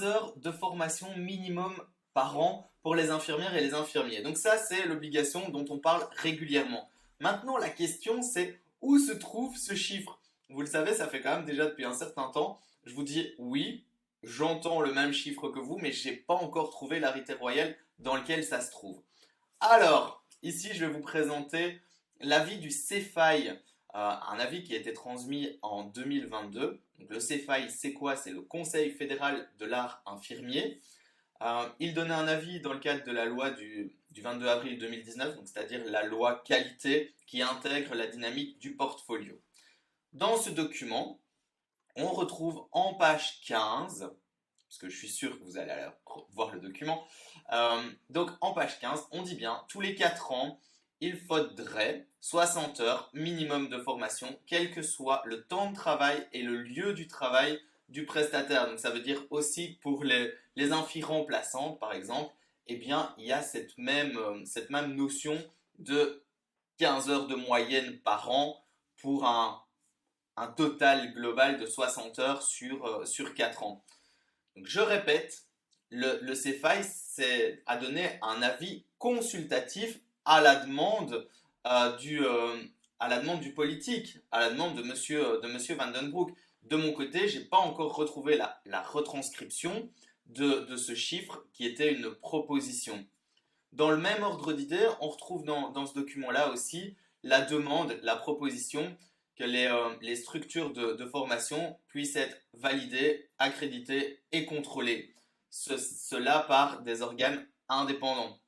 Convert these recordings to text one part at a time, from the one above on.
heures de formation minimum par an pour les infirmières et les infirmiers. Donc ça, c'est l'obligation dont on parle régulièrement. Maintenant, la question, c'est où se trouve ce chiffre? Vous le savez, ça fait quand même déjà depuis un certain temps. Je vous dis oui, j'entends le même chiffre que vous, mais je n'ai pas encore trouvé l'arrêté royal dans lequel ça se trouve. Alors, ici, je vais vous présenter l'avis du CEFAI, un avis qui a été transmis en 2022. Donc, le CEFAI, c'est quoi? C'est le Conseil fédéral de l'art infirmier. Il donnait un avis dans le cadre de la loi du 22 avril 2019, donc c'est-à-dire la loi qualité qui intègre la dynamique du portfolio. Dans ce document, on retrouve en page 15, parce que je suis sûr que vous allez voir le document, donc en page 15, on dit bien, tous les 4 ans, il faudrait 60 heures minimum de formation, quel que soit le temps de travail et le lieu du travail du prestataire. Donc ça veut dire aussi que pour les infirmiers remplaçantes, par exemple, eh bien, il y a cette même notion de 15 heures de moyenne par an pour un total global de 60 heures sur 4 ans. Donc, je répète, le CEFAI a donné un avis consultatif à la demande, à la demande du politique, à la demande de monsieur Van den Broek. De mon côté, je n'ai pas encore retrouvé la retranscription de ce chiffre qui était une proposition. Dans le même ordre d'idée, on retrouve dans ce document-là aussi la demande, la proposition que les structures de formation puissent être validées, accréditées et contrôlées. Cela par des organes indépendants.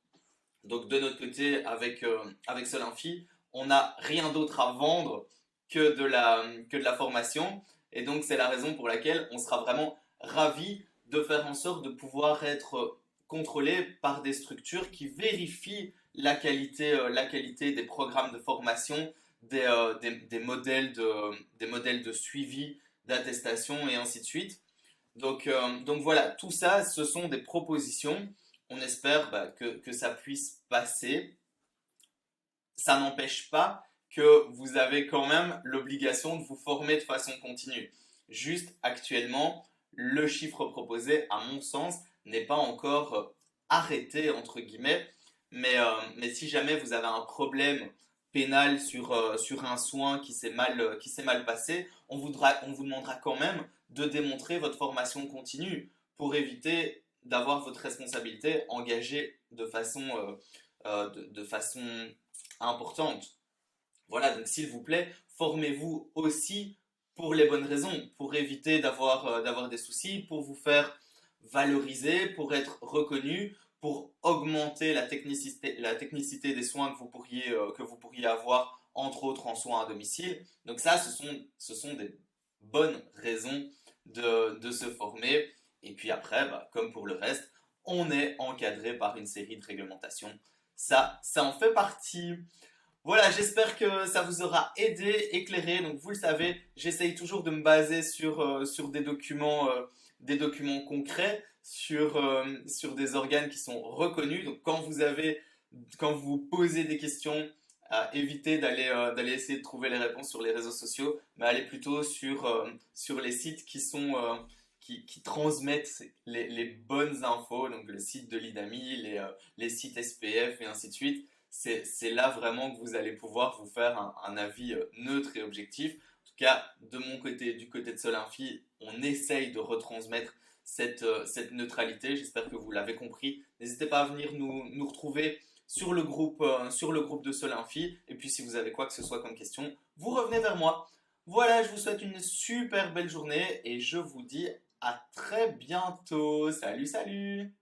Donc de notre côté, avec Solinfi, on n'a rien d'autre à vendre que de la formation. Et donc c'est la raison pour laquelle on sera vraiment ravis de faire en sorte de pouvoir être contrôlé par des structures qui vérifient la qualité des programmes de formation, des modèles de suivi, d'attestation et ainsi de suite. Donc voilà, tout ça, ce sont des propositions. On espère que ça puisse passer. Ça n'empêche pas que vous avez quand même l'obligation de vous former de façon continue. Juste actuellement, le chiffre proposé, à mon sens, n'est pas encore arrêté, entre guillemets. Mais si jamais vous avez un problème pénal sur un soin qui s'est mal passé, on vous demandera quand même de démontrer votre formation continue pour éviter d'avoir votre responsabilité engagée de façon importante. Voilà, donc s'il vous plaît, formez-vous aussi pour les bonnes raisons, pour éviter d'avoir des soucis, pour vous faire valoriser, pour être reconnu, pour augmenter la technicité des soins que vous pourriez avoir, entre autres en soins à domicile. Donc ça, ce sont des bonnes raisons de se former. Et puis après, comme pour le reste, on est encadré par une série de réglementations. Ça en fait partie. Voilà, j'espère que ça vous aura aidé, éclairé. Donc vous le savez, j'essaye toujours de me baser sur des documents concrets, sur des organes qui sont reconnus. Donc quand vous posez des questions, évitez d'aller essayer de trouver les réponses sur les réseaux sociaux, mais allez plutôt sur les sites qui transmettent les bonnes infos, donc le site de l'IDAMI, les sites SPF et ainsi de suite. C'est là vraiment que vous allez pouvoir vous faire un avis neutre et objectif. En tout cas, de mon côté, du côté de Solinfi, on essaye de retransmettre cette neutralité. J'espère que vous l'avez compris. N'hésitez pas à venir nous retrouver sur le groupe de Solinfi. Et puis, si vous avez quoi que ce soit comme question, vous revenez vers moi. Voilà, je vous souhaite une super belle journée et je vous dis à très bientôt. Salut, salut!